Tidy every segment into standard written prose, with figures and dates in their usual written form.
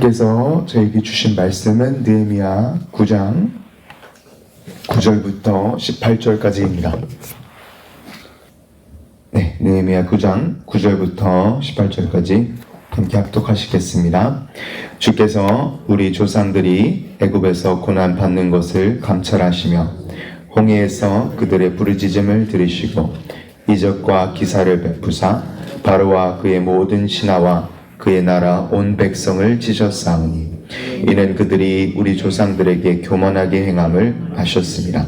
께서 저에게 주신 말씀은 느헤미야 9장 9절부터 18절까지입니다. 네, 느헤미야 9장 9절부터 18절까지 함께 합독하시겠습니다. 주께서 우리 조상들이 애굽에서 고난 받는 것을 감찰하시며 홍해에서 그들의 부르짖음을 들으시고 이적과 기사를 베푸사 바로와 그의 모든 신하와 그의 나라 온 백성을 치셨사오니 이는 그들이 우리 조상들에게 교만하게 행함을 아셨습니다.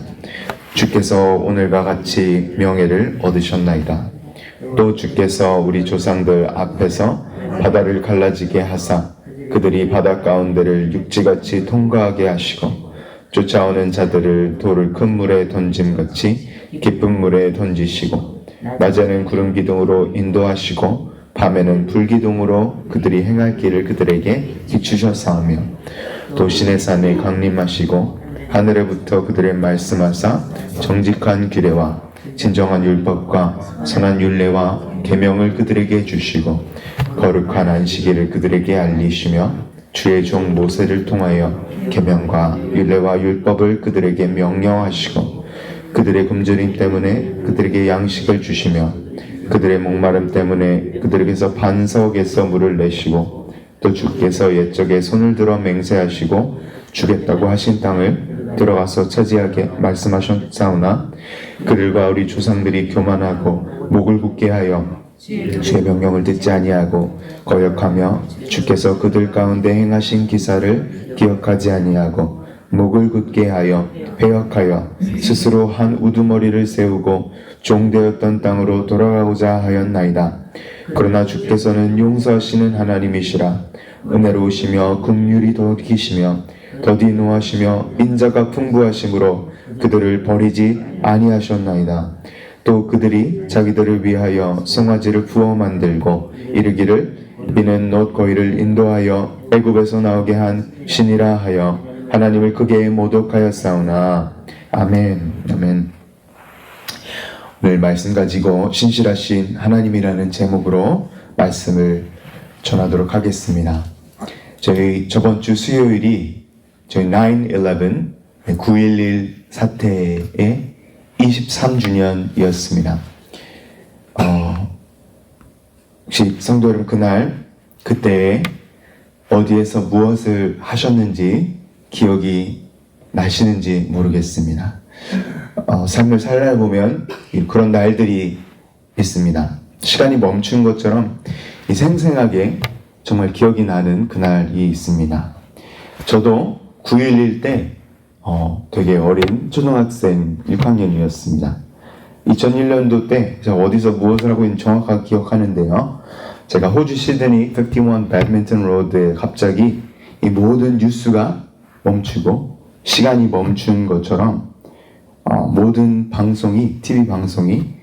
주께서 오늘과 같이 명예를 얻으셨나이다. 또 주께서 우리 조상들 앞에서 바다를 갈라지게 하사 그들이 바다 가운데를 육지같이 통과하게 하시고 쫓아오는 자들을 돌을 큰 물에 던짐같이 깊은 물에 던지시고 낮에는 구름 기둥으로 인도하시고 밤에는 불기둥으로 그들이 행할 길을 그들에게 비추셨사오며 또 시내산에 강림하시고 하늘에부터 그들의 말씀하사 정직한 규례와 진정한 율법과 선한 율례와 계명을 그들에게 주시고 거룩한 안식일을 그들에게 알리시며 주의 종 모세를 통하여 계명과 율례와 율법을 그들에게 명령하시고 그들의 굶주림 때문에 그들에게 양식을 주시며 그들의 목마름 때문에 그들에게서 반석에서 물을 내시고 또 주께서 옛적에 손을 들어 맹세하시고 주겠다고 하신 땅을 들어가서 차지하게 말씀하셨사오나 그들과 우리 조상들이 교만하고 목을 굳게 하여 주의 명령을 듣지 아니하고 거역하며 주께서 그들 가운데 행하신 기사를 기억하지 아니하고 목을 굳게 하여 회역하여 스스로 한 우두머리를 세우고 종되었던 땅으로 돌아가고자 하였나이다. 그러나 주께서는 용서하시는 하나님이시라. 은혜로우시며 긍휼이 더디시며 더디 노하시며 인자가 풍부하심으로 그들을 버리지 아니하셨나이다. 또 그들이 자기들을 위하여 송아지를 부어 만들고 이르기를 이는 놋 거위를 인도하여 애굽에서 나오게 한 신이라 하여 하나님을 크게 모독하였사오나. 아멘. 아멘. 오늘 말씀 가지고 신실하신 하나님이라는 제목으로 말씀을 전하도록 하겠습니다. 저희 저번 주 수요일이 저희 9/11 9.11 사태의 23주년이었습니다. 혹시 성도 여러분 그때 어디에서 무엇을 하셨는지 기억이 나시는지 모르겠습니다. 삶을 살아보면 그런 날들이 있습니다. 시간이 멈춘 것처럼 생생하게 정말 기억이 나는 그날이 있습니다. 저도 9.11 때 되게 어린 초등학생 6학년이었습니다. 2001년도 때 제가 어디서 무엇을 하고 있는지 정확하게 기억하는데요. 제가 호주 시드니 51 배드민턴 로드에 갑자기 이 모든 뉴스가 멈추고 시간이 멈춘 것처럼 모든 방송이 TV 방송이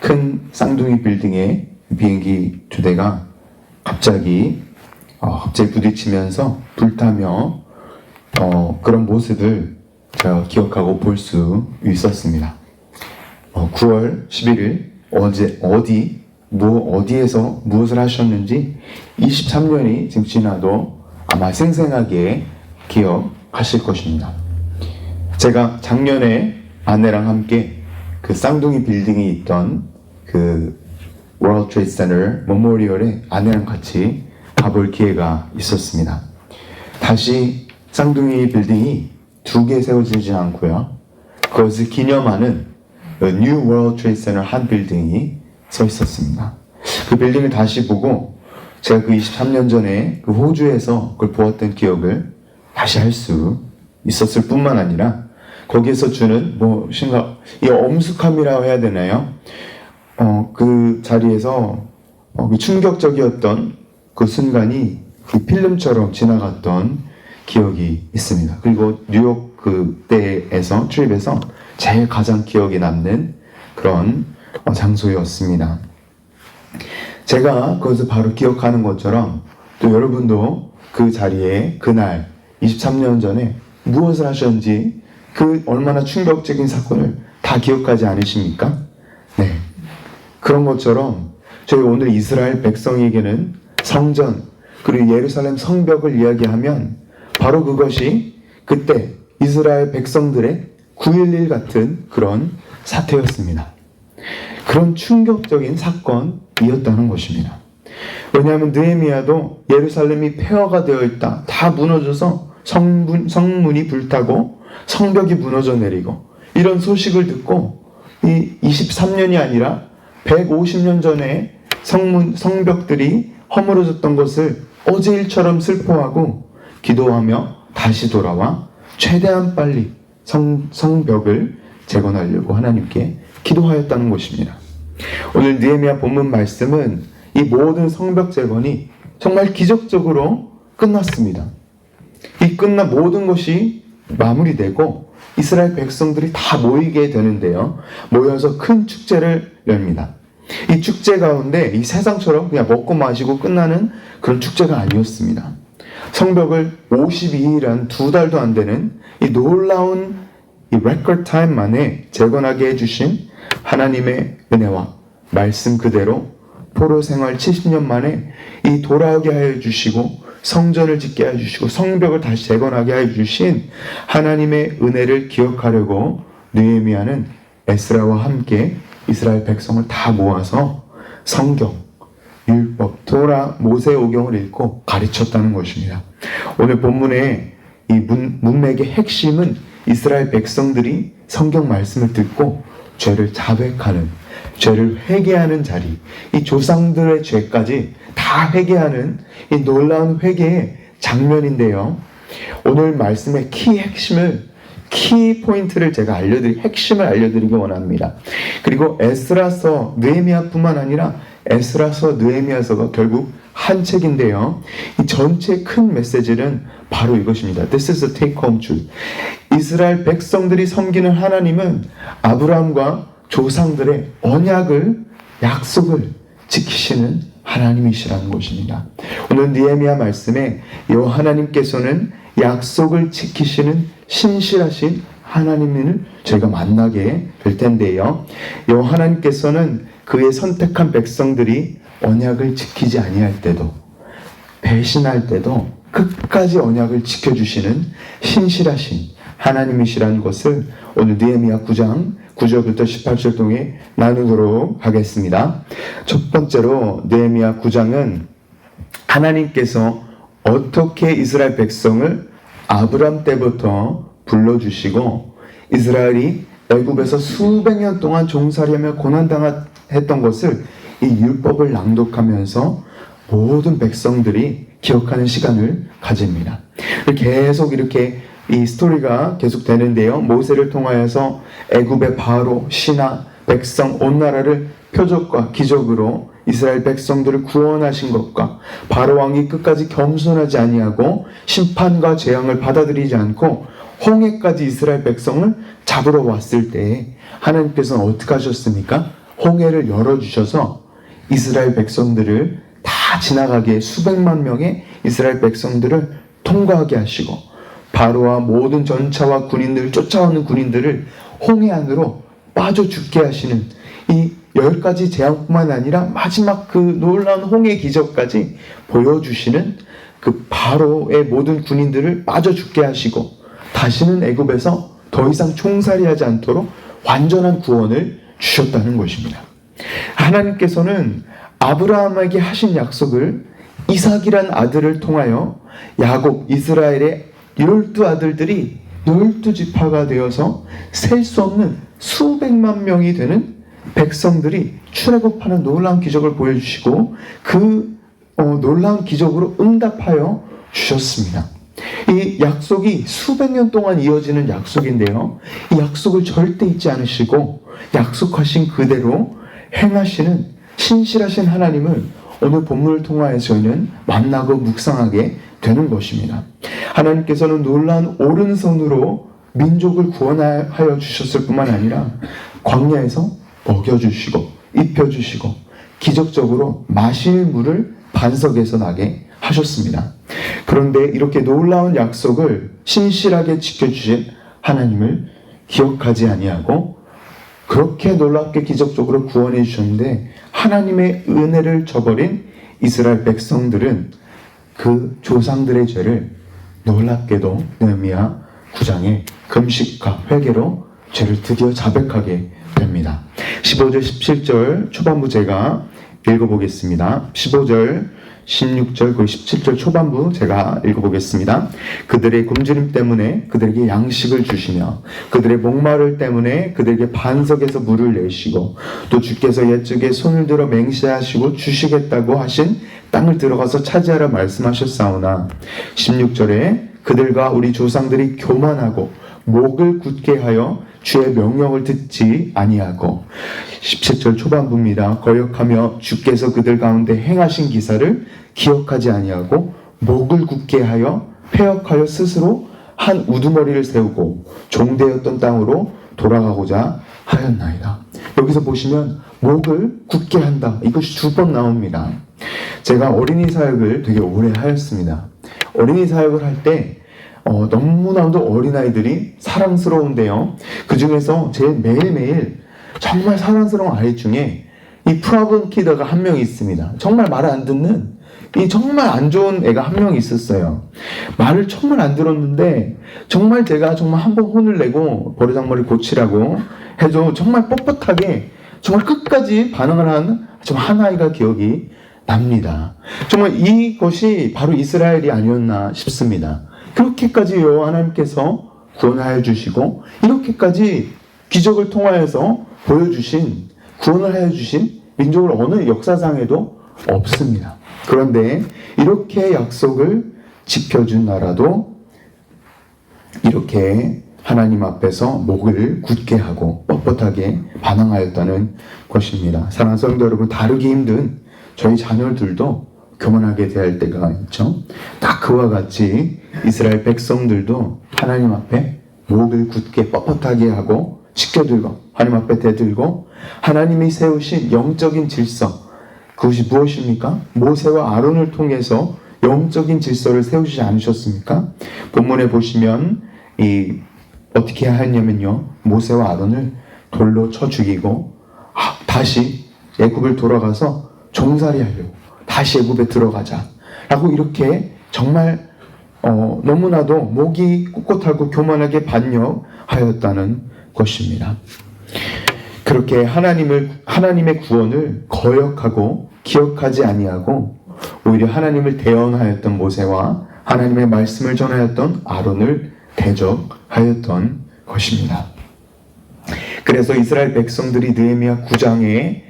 큰 쌍둥이 빌딩의 비행기 두 대가 갑자기 부딪히면서 불타며 그런 모습을 제가 기억하고 볼 수 있었습니다. 9월 11일 어디에서 무엇을 하셨는지 23년이 지금 지나도 아마 생생하게 기억하실 것입니다. 제가 작년에 아내랑 함께 그 쌍둥이 빌딩이 있던 그 World Trade Center 메모리얼에 아내랑 같이 가볼 기회가 있었습니다. 다시 쌍둥이 빌딩이 두 개 세워지지 않고요. 그것을 기념하는 New World Trade Center 한 빌딩이 서 있었습니다. 그 빌딩을 다시 보고 제가 그 23년 전에 그 호주에서 그걸 보았던 기억을 다시 할 수 있었을 뿐만 아니라 거기에서 주는 이 엄숙함이라고 해야 되나요? 그 자리에서 충격적이었던 그 순간이 그 필름처럼 지나갔던 기억이 있습니다. 그리고 뉴욕 그때에서 트립에서 제일 가장 기억에 남는 그런 장소였습니다. 제가 그것을 바로 기억하는 것처럼 또 여러분도 그 자리에 그날 23년 전에 무엇을 하셨는지 그 얼마나 충격적인 사건을 다 기억하지 않으십니까? 네. 그런 것처럼 저희 오늘 이스라엘 백성에게는 성전, 그리고 예루살렘 성벽을 이야기하면 바로 그것이 그때 이스라엘 백성들의 9.11 같은 그런 사태였습니다. 그런 충격적인 사건이었다는 것입니다. 왜냐하면 느헤미야도 예루살렘이 폐허가 되어 있다, 다 무너져서 성문이 불타고 성벽이 무너져 내리고 이런 소식을 듣고 이 23년이 아니라 150년 전에 성벽들이 허물어졌던 것을 어제 일처럼 슬퍼하고 기도하며 다시 돌아와 최대한 빨리 성벽을 재건하려고 하나님께 기도하였다는 것입니다. 오늘 느헤미야 본문 말씀은 이 모든 성벽 재건이 정말 기적적으로 끝났습니다. 이 끝난 모든 것이 마무리되고 이스라엘 백성들이 다 모이게 되는데요. 모여서 큰 축제를 엽니다. 이 축제 가운데 이 세상처럼 그냥 먹고 마시고 끝나는 그런 축제가 아니었습니다. 성벽을 52일한 2달도 안 되는 이 놀라운 이 레코드 타임 만에 재건하게 해주신 하나님의 은혜와 말씀 그대로 포로 생활 70년 만에 이 돌아오게 하여 주시고 성전을 짓게 하여 주시고 성벽을 다시 재건하게 하여 주신 하나님의 은혜를 기억하려고 느헤미야는 에스라와 함께 이스라엘 백성을 다 모아서 성경, 율법, 토라, 모세오경을 읽고 가르쳤다는 것입니다. 오늘 본문의 이 문맥의 핵심은 이스라엘 백성들이 성경 말씀을 듣고 죄를 자백하는, 죄를 회개하는 자리, 이 조상들의 죄까지 다 회개하는 이 놀라운 회개의 장면인데요. 오늘 말씀의 키 포인트를 제가 핵심을 알려드리기 원합니다. 그리고 에스라서, 느헤미야뿐만 아니라 에스라서, 느헤미야서가 결국 한 책인데요. 이 전체 큰 메시지는 바로 이것입니다. This is the take home truth. 이스라엘 백성들이 섬기는 하나님은 아브라함과 조상들의 언약을, 약속을 지키시는 하나님이시라는 것입니다. 오늘 느헤미야 말씀에 이 하나님께서는 약속을 지키시는 신실하신 하나님을 저희가 만나게 될 텐데요. 이 하나님께서는 그의 선택한 백성들이 언약을 지키지 아니할 때도, 배신할 때도 끝까지 언약을 지켜주시는 신실하신 하나님이시라는 것을 오늘 느헤미야 9장 9절부터 18절 통해 나누도록 하겠습니다. 첫 번째로 느헤미야 9장은 하나님께서 어떻게 이스라엘 백성을 아브람 때부터 불러주시고 이스라엘이 애굽에서 수백 년 동안 종살이하며 고난당했던 것을 이 율법을 낭독하면서 모든 백성들이 기억하는 시간을 가집니다. 계속 이렇게 이 스토리가 계속 되는데요. 모세를 통하여서 애굽의 바로, 신하, 백성, 온 나라를 표적과 기적으로 이스라엘 백성들을 구원하신 것과 바로 왕이 끝까지 겸손하지 아니하고 심판과 재앙을 받아들이지 않고 홍해까지 이스라엘 백성을 잡으러 왔을 때 하나님께서는 어떻게 하셨습니까? 홍해를 열어주셔서 이스라엘 백성들을 다 지나가게 수백만 명의 이스라엘 백성들을 통과하게 하시고 바로와 모든 전차와 군인들, 쫓아오는 군인들을 홍해 안으로 빠져 죽게 하시는 이 10가지 재앙뿐만 아니라 마지막 그 놀라운 홍해 기적까지 보여주시는 그 바로의 모든 군인들을 빠져 죽게 하시고 다시는 애굽에서 더 이상 총살이하지 않도록 완전한 구원을 주셨다는 것입니다. 하나님께서는 아브라함에게 하신 약속을 이삭이란 아들을 통하여 야곱, 이스라엘의 12아들들이 12지파가 되어서 셀 수 없는 수백만 명이 되는 백성들이 출애굽하는 놀라운 기적을 보여주시고 그 놀라운 기적으로 응답하여 주셨습니다. 이 약속이 수백 년 동안 이어지는 약속인데요. 이 약속을 절대 잊지 않으시고 약속하신 그대로 행하시는 신실하신 하나님을 오늘 본문을 통하여 저희는 만나고 묵상하게 되는 것입니다. 하나님께서는 놀라운 오른손으로 민족을 구원하여 주셨을 뿐만 아니라 광야에서 먹여주시고 입혀주시고 기적적으로 마실 물을 반석에서 나게 하셨습니다. 그런데 이렇게 놀라운 약속을 신실하게 지켜주신 하나님을 기억하지 아니하고 그렇게 놀랍게 기적적으로 구원해 주셨는데 하나님의 은혜를 저버린 이스라엘 백성들은 그 조상들의 죄를 놀랍게도 느헤미야 9장에 금식과 회개로 죄를 드디어 자백하게 됩니다. 15절 17절 초반부 제가 읽어보겠습니다. 15절 16절, 17절 초반부 제가 읽어보겠습니다. 그들의 굶주림 때문에 그들에게 양식을 주시며 그들의 목마를 때문에 그들에게 반석에서 물을 내시고 또 주께서 옛적에 손을 들어 맹세하시고 주시겠다고 하신 땅을 들어가서 차지하라 말씀하셨사오나 16절에 그들과 우리 조상들이 교만하고 목을 굳게 하여 주의 명령을 듣지 아니하고 17절 초반부입니다. 거역하며 주께서 그들 가운데 행하신 기사를 기억하지 아니하고 목을 굳게 하여 패역하여 스스로 한 우두머리를 세우고 종되었던 땅으로 돌아가고자 하였나이다. 여기서 보시면 목을 굳게 한다. 이것이 2번 나옵니다. 제가 어린이 사역을 되게 오래 하였습니다. 어린이 사역을 할 때 너무나도 어린아이들이 사랑스러운데요. 그 중에서 제일 매일매일 정말 사랑스러운 아이 중에 이 프라본 키드가 한 명 있습니다. 정말 말을 안 듣는 이 정말 안 좋은 애가 한 명 있었어요. 말을 정말 안 들었는데 정말 제가 정말 한번 혼을 내고 버르장머리 고치라고 해도 정말 뻣뻣하게 정말 끝까지 반응을 한 한 아이가 기억이 납니다. 정말 이것이 바로 이스라엘이 아니었나 싶습니다. 그렇게까지 여호와 하나님께서 구원하여 주시고 이렇게까지 기적을 통하여서 보여주신 구원을 하여 주신 민족을 어느 역사상에도 없습니다. 그런데 이렇게 약속을 지켜준 나라도 이렇게 하나님 앞에서 목을 굳게 하고 뻣뻣하게 반항하였다는 것입니다. 사랑하는 성도 여러분, 다루기 힘든 저희 자녀들도 교만하게 대할 때가 있죠. 딱 그와 같이 이스라엘 백성들도 하나님 앞에 목을 굳게 뻣뻣하게 하고 지켜들고 하나님 앞에 대들고 하나님이 세우신 영적인 질서, 그것이 무엇입니까? 모세와 아론을 통해서 영적인 질서를 세우시지 않으셨습니까? 본문에 보시면 어떻게 하였냐면요, 모세와 아론을 돌로 쳐 죽이고 다시 애굽을 돌아가서 종살이 하려고 다시 애굽에 들어가자 라고 이렇게 정말 너무나도 목이 꿋꿋하고 교만하게 반역하였다는 것입니다. 그렇게 하나님의 구원을 거역하고 기억하지 아니하고 오히려 하나님을 대언하였던 모세와 하나님의 말씀을 전하였던 아론을 대적하였던 것입니다. 그래서 이스라엘 백성들이 느헤미야 9장에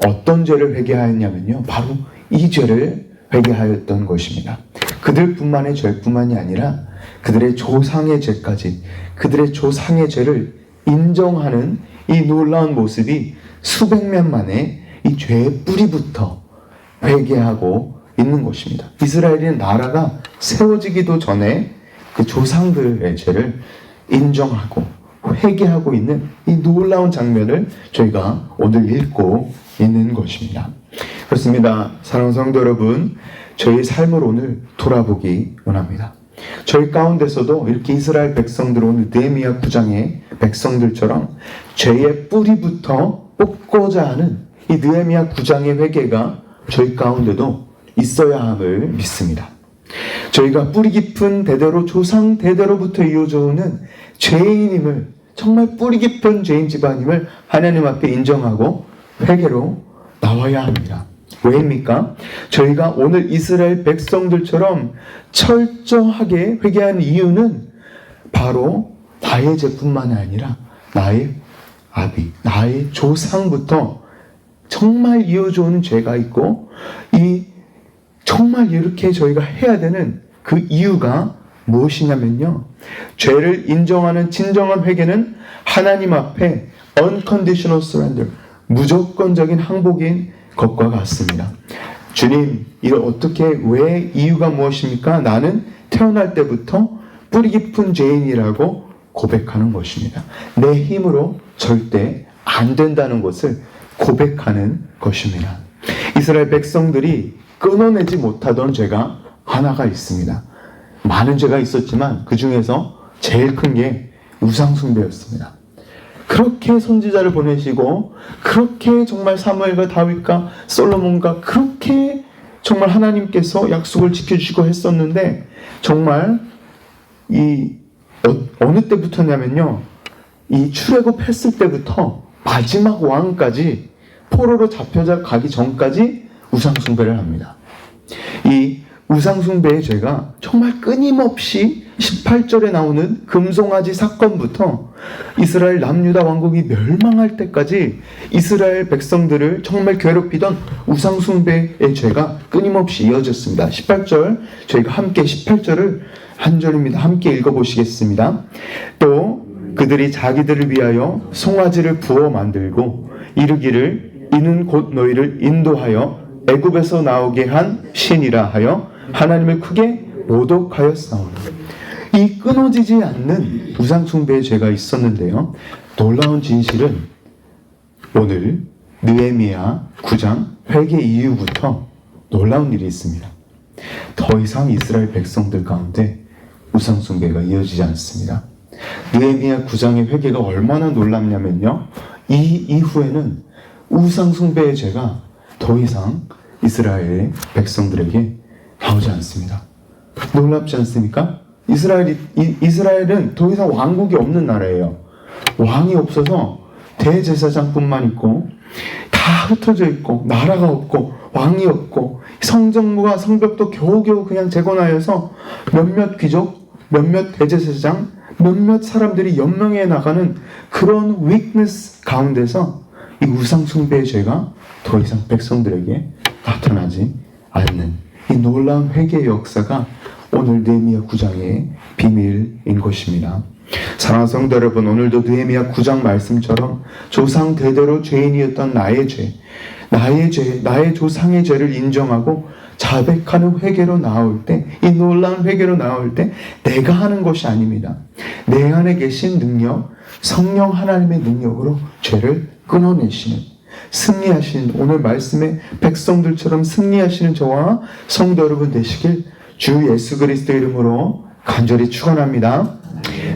어떤 죄를 회개하였냐면요, 바로 이 죄를 회개하였던 것입니다. 그들뿐만의 죄뿐만이 아니라 그들의 조상의 죄까지, 그들의 조상의 죄를 인정하는 이 놀라운 모습이 수백 년 만에 이 죄의 뿌리부터 회개하고 있는 것입니다. 이스라엘은 나라가 세워지기도 전에 그 조상들의 죄를 인정하고 회개하고 있는 이 놀라운 장면을 저희가 오늘 읽고 있는 것입니다. 그렇습니다. 사랑하는 성도 여러분, 저희 삶을 오늘 돌아보기 원합니다. 저희 가운데서도 이렇게 이스라엘 백성들, 오늘 느헤미야 9장의 백성들처럼 죄의 뿌리부터 뽑고자 하는 이 느헤미야 9장의 회개가 저희 가운데도 있어야 함을 믿습니다. 저희가 뿌리 깊은 대대로 조상 대대로부터 이어져 오는 죄인임을, 정말 뿌리 깊은 죄인 집안임을 하나님 앞에 인정하고 회개로 나와야 합니다. 왜입니까? 저희가 오늘 이스라엘 백성들처럼 철저하게 회개한 이유는 바로 나의 죄뿐만 아니라 나의 아비, 나의 조상부터 정말 이어져 오는 죄가 있고, 정말 이렇게 저희가 해야 되는 그 이유가 무엇이냐면요, 죄를 인정하는 진정한 회개는 하나님 앞에 unconditional surrender, 무조건적인 항복인 것과 같습니다. 주님, 이걸 어떻게, 왜, 이유가 무엇입니까? 나는 태어날 때부터 뿌리 깊은 죄인이라고 고백하는 것입니다. 내 힘으로 절대 안 된다는 것을 고백하는 것입니다. 이스라엘 백성들이 끊어내지 못하던 죄가 하나가 있습니다. 많은 죄가 있었지만 그 중에서 제일 큰 게 우상숭배였습니다. 그렇게 선지자를 보내시고 그렇게 정말 사무엘과 다윗과 솔로몬과 그렇게 정말 하나님께서 약속을 지켜주시고 했었는데 정말 어느 때부터냐면요, 이 출애굽했을 때부터 마지막 왕까지 포로로 잡혀져 가기 전까지 우상숭배를 합니다. 이 우상숭배의 죄가 정말 끊임없이 18절에 나오는 금송아지 사건부터 이스라엘 남유다 왕국이 멸망할 때까지 이스라엘 백성들을 정말 괴롭히던 우상숭배의 죄가 끊임없이 이어졌습니다. 18절, 저희가 함께 18절을 한 절입니다. 함께 읽어보시겠습니다. 또 그들이 자기들을 위하여 송아지를 부어 만들고 이르기를 이는 곧 너희를 인도하여 애굽에서 나오게 한 신이라 하여 하나님을 크게 모독하였사오니. 이 끊어지지 않는 우상숭배의 죄가 있었는데요, 놀라운 진실은 오늘 느헤미야 9장 회개 이후부터 놀라운 일이 있습니다. 더 이상 이스라엘 백성들 가운데 우상숭배가 이어지지 않습니다. 느헤미야 9장의 회개가 얼마나 놀랍냐면요, 이 이후에는 우상숭배의 죄가 더 이상 이스라엘 백성들에게 나오지 않습니다. 놀랍지 않습니까? 이스라엘은 더 이상 왕국이 없는 나라예요. 왕이 없어서 대제사장뿐만 있고 다 흩어져 있고 나라가 없고 왕이 없고 성전과 성벽도 겨우겨우 그냥 재건하여서 몇몇 귀족, 몇몇 대제사장, 몇몇 사람들이 연명해 나가는 그런 위크니스 가운데서 이 우상숭배의 죄가 더 이상 백성들에게 나타나지 않는 이 놀라운 회개의 역사가 오늘 느헤미야 9장의 비밀인 것입니다. 사랑하는 성도 여러분, 오늘도 느헤미야 9장 말씀처럼 조상 대대로 죄인이었던 나의 죄, 나의 조상의 죄를 인정하고 자백하는 회개로 나올 때, 이 놀라운 회개로 나올 때 내가 하는 것이 아닙니다. 내 안에 계신 능력, 성령 하나님의 능력으로 죄를 끊어내시는, 승리하신, 오늘 말씀의 백성들처럼 승리하시는 저와 성도 여러분 되시길 주 예수 그리스도 이름으로 간절히 축원합니다.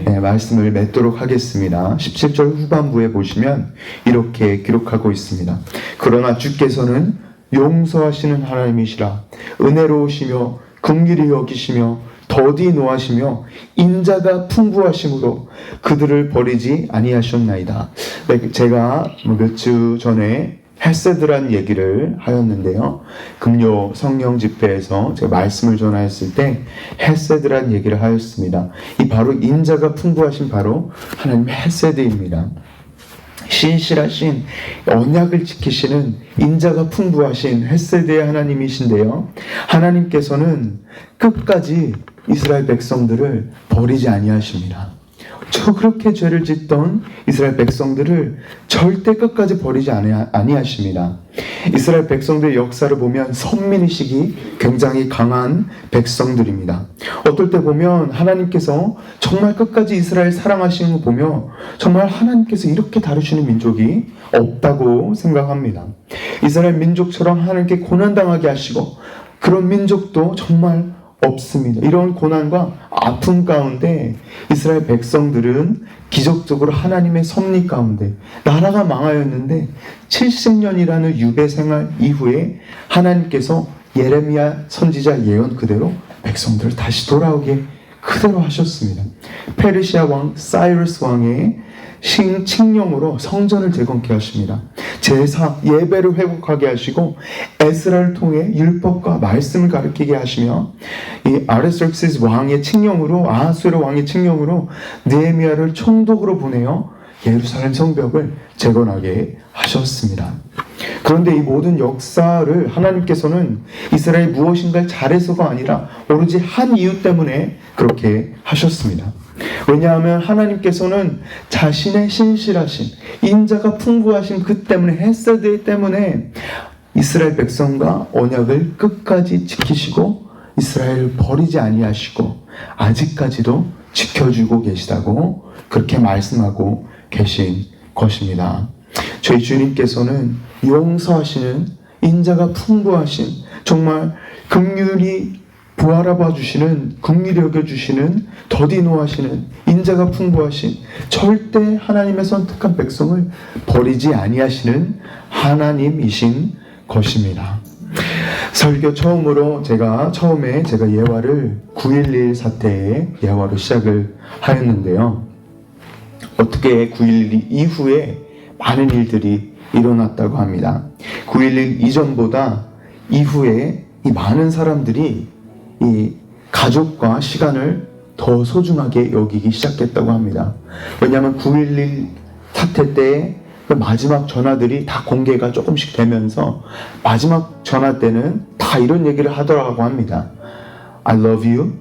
네, 말씀을 맺도록 하겠습니다. 17절 후반부에 보시면 이렇게 기록하고 있습니다. 그러나 주께서는 용서하시는 하나님이시라, 은혜로우시며 긍휼히 여기시며 더디 노하시며 인자가 풍부하심으로 그들을 버리지 아니하셨나이다. 네, 제가 몇 주 전에 헤세드란 얘기를 하였는데요, 금요 성령 집회에서 제가 말씀을 전하였을 때 헤세드란 얘기를 하였습니다. 이 바로 인자가 풍부하신 바로 하나님의 헤세드입니다. 신실하신 언약을 지키시는 인자가 풍부하신 헤세드의 하나님이신데요, 하나님께서는 끝까지 이스라엘 백성들을 버리지 아니하십니다. 저 그렇게 죄를 짓던 이스라엘 백성들을 절대 끝까지 버리지 아니하십니다. 이스라엘 백성들의 역사를 보면 선민의식이 굉장히 강한 백성들입니다. 어떨 때 보면 하나님께서 정말 끝까지 이스라엘 사랑하시는 거 보며 정말 하나님께서 이렇게 다루시는 민족이 없다고 생각합니다. 이스라엘 민족처럼 하나님께 고난당하게 하시고 그런 민족도 정말 없습니다. 이런 고난과 아픔 가운데 이스라엘 백성들은 기적적으로 하나님의 섭리 가운데, 나라가 망하였는데 70년이라는 유배 생활 이후에 하나님께서 예레미야 선지자 예언 그대로 백성들을 다시 돌아오게 그대로 하셨습니다. 페르시아 왕 사이러스 왕의 칙령으로 성전을 재건케 하십니다. 제사, 예배를 회복하게 하시고 에스라를 통해 율법과 말씀을 가르치게 하시며 이 아르색시스 왕의 칙령으로, 아하수에로 왕의 칙령으로 느헤미야를 총독으로 보내어 예루살렘 성벽을 재건하게 하셨습니다. 그런데 이 모든 역사를 하나님께서는 이스라엘이 무엇인가를 잘해서가 아니라 오로지 한 이유 때문에 그렇게 하셨습니다. 왜냐하면 하나님께서는 자신의 신실하신, 인자가 풍부하신 그 때문에, 헤세드 때문에 이스라엘 백성과 언약을 끝까지 지키시고 이스라엘을 버리지 아니하시고 아직까지도 지켜주고 계시다고 그렇게 말씀하고 계신 것입니다. 저희 주님께서는 용서하시는, 인자가 풍부하신, 정말 긍휼히 보아라봐 주시는, 긍휼히 여겨주시는, 더디 노하시는, 인자가 풍부하신, 절대 하나님의 선택한 백성을 버리지 아니하시는 하나님이신 것입니다. 설교 처음에 제가 예화를 9.11 사태의 예화로 시작을 하였는데요. 어떻게 9.11 이후에 많은 일들이 일어났다고 합니다. 9.11 이전보다 이후에 이 많은 사람들이 이 가족과 시간을 더 소중하게 여기기 시작했다고 합니다. 왜냐하면 9.11 사태 때 그 마지막 전화들이 다 공개가 조금씩 되면서 마지막 전화 때는 다 이런 얘기를 하더라고 합니다. I love you.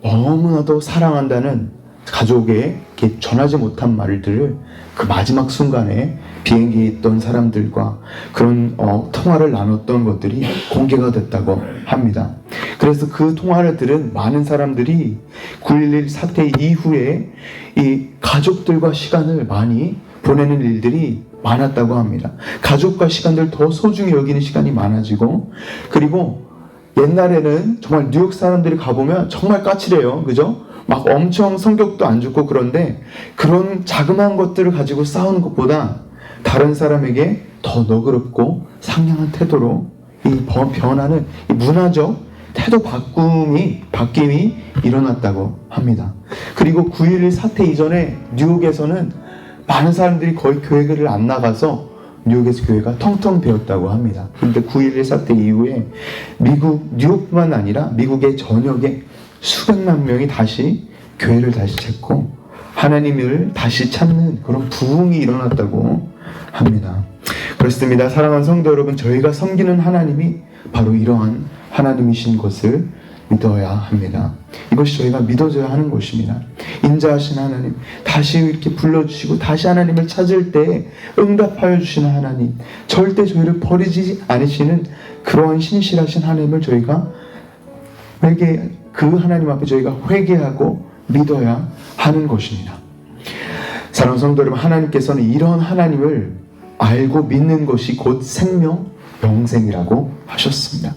너무나도 사랑한다는 가족에게 전하지 못한 말들을 그 마지막 순간에 비행기에 있던 사람들과 그런 통화를 나눴던 것들이 공개가 됐다고 합니다. 그래서 그 통화를 들은 많은 사람들이 9.11 사태 이후에 이 가족들과 시간을 많이 보내는 일들이 많았다고 합니다. 가족과 시간을 더 소중히 여기는 시간이 많아지고, 그리고 옛날에는 정말 뉴욕 사람들이 가보면 정말 까칠해요. 그죠? 막 엄청 성격도 안 좋고, 그런데 그런 자그마한 것들을 가지고 싸우는 것보다 다른 사람에게 더 너그럽고 상냥한 태도로 이 변하는 이 문화적 태도 바뀜이 일어났다고 합니다. 그리고 9.11 사태 이전에 뉴욕에서는 많은 사람들이 거의 교회를 안 나가서 뉴욕에서 교회가 텅텅 비었다고 합니다. 그런데 9.11 사태 이후에 뉴욕뿐만 아니라 미국의 전역에 수백만 명이 다시 교회를 다시 찾고 하나님을 다시 찾는 그런 부흥이 일어났다고 합니다. 그렇습니다. 사랑하는 성도 여러분, 저희가 섬기는 하나님이 바로 이러한 하나님이신 것을 믿어야 합니다. 이것이 저희가 믿어져야 하는 것입니다. 인자하신 하나님, 다시 이렇게 불러주시고 다시 하나님을 찾을 때 응답하여 주시는 하나님, 절대 저희를 버리지 않으시는 그러한 신실하신 하나님을 저희가 그 하나님 앞에 저희가 회개하고 믿어야 하는 것입니다. 사랑하는 성도 여러분, 하나님께서는 이런 하나님을 알고 믿는 것이 곧 생명, 영생이라고 하셨습니다.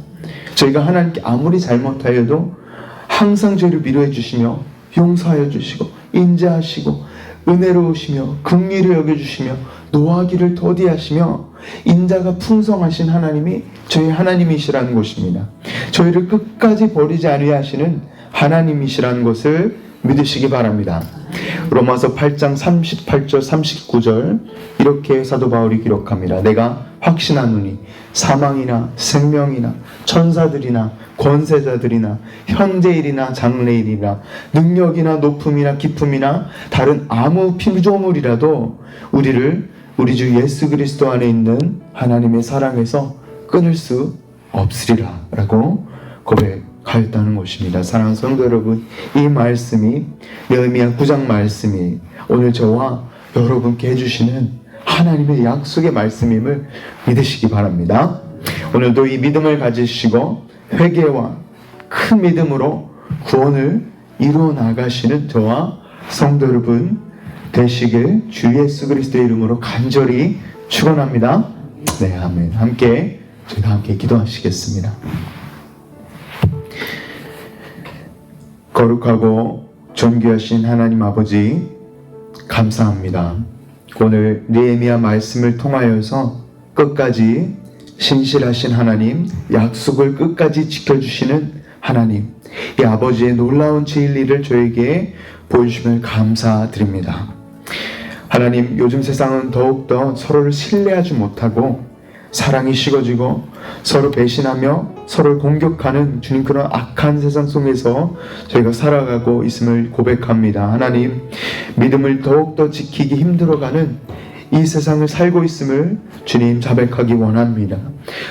저희가 하나님께 아무리 잘못하여도 항상 저희를 위로해 주시며 용서하여 주시고 인자하시고 은혜로우시며 긍휼히 여겨주시며 노하기를 더디하시며 인자가 풍성하신 하나님이 저희 하나님이시라는 것입니다. 저희를 끝까지 버리지 아니하시는 하나님이시라는 것을 믿으시기 바랍니다. 로마서 8장 38절 39절 이렇게 사도 바울이 기록합니다. 내가 확신하노니 사망이나 생명이나 천사들이나 권세자들이나 현재일이나 장래일이나 능력이나 높음이나 깊음이나 다른 아무 피조물이라도 우리를 우리 주 예수 그리스도 안에 있는 하나님의 사랑에서 끊을 수 없으리라 라고 고백하였다는 것입니다. 사랑하는 성도 여러분, 이 말씀이 느헤미야 9장 말씀이 오늘 저와 여러분께 해주시는 하나님의 약속의 말씀임을 믿으시기 바랍니다. 오늘도 이 믿음을 가지시고 회개와 큰 믿음으로 구원을 이루어 나가시는 저와 성도 여러분 되시길 주 예수 그리스도의 이름으로 간절히 축원합니다. 네, 아멘. 저희가 함께 기도하시겠습니다. 거룩하고 존귀하신 하나님 아버지, 감사합니다. 오늘 느헤미야 말씀을 통하여서 끝까지 신실하신 하나님, 약속을 끝까지 지켜주시는 하나님, 이 아버지의 놀라운 진리를 저에게 보여주시면 감사드립니다. 하나님, 요즘 세상은 더욱더 서로를 신뢰하지 못하고 사랑이 식어지고 서로 배신하며 서로를 공격하는 주님 그런 악한 세상 속에서 저희가 살아가고 있음을 고백합니다. 하나님, 믿음을 더욱더 지키기 힘들어가는 이 세상을 살고 있음을 주님 자백하기 원합니다.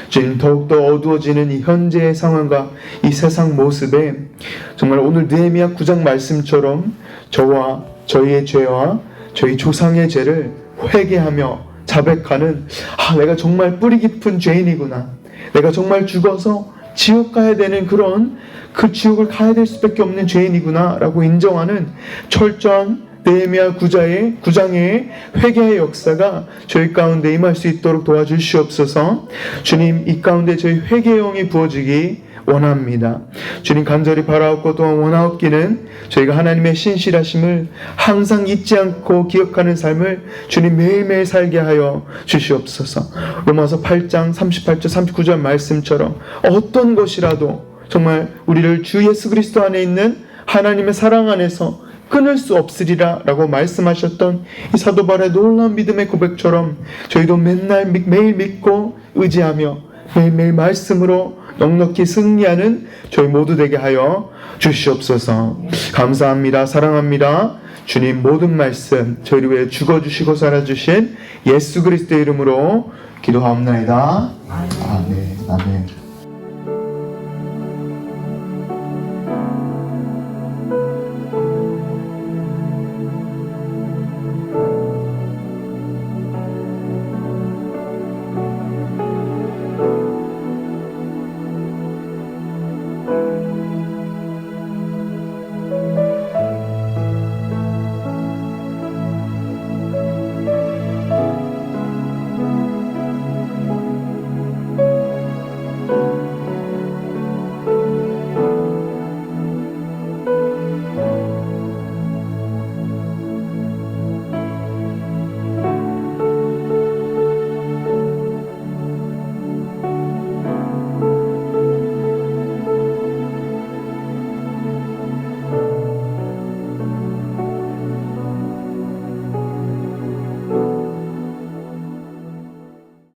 주님, 더욱더 어두워지는 이 현재의 상황과 이 세상 모습에 정말 오늘 느헤미야 9장 말씀처럼 저와 저희의 죄와 저희 조상의 죄를 회개하며 자백하는 내가 정말 뿌리 깊은 죄인이구나, 내가 정말 죽어서 지옥 가야 되는 그 지옥을 가야 될 수밖에 없는 죄인이구나 라고 인정하는 철저한 느헤미야 9장의 회개의 역사가 저희 가운데 임할 수 있도록 도와주시옵소서. 주님, 이 가운데 저희 회개의 영이 부어지기 원합니다. 주님 간절히 바라옵고 또한 원하옵기는 저희가 하나님의 신실하심을 항상 잊지 않고 기억하는 삶을 주님 매일매일 살게 하여 주시옵소서. 로마서 8장 38절 39절 말씀처럼 어떤 것이라도 정말 우리를 주 예수 그리스도 안에 있는 하나님의 사랑 안에서 끊을 수 없으리라 라고 말씀하셨던 이 사도 바울의 놀라운 믿음의 고백처럼 저희도 매일 믿고 의지하며 매일매일 말씀으로 넉넉히 승리하는 저희 모두 되게 하여 주시옵소서. 감사합니다. 사랑합니다. 주님 모든 말씀 저희를 위해 죽어주시고 살아주신 예수 그리스도의 이름으로 기도하옵나이다. 아멘. 아멘.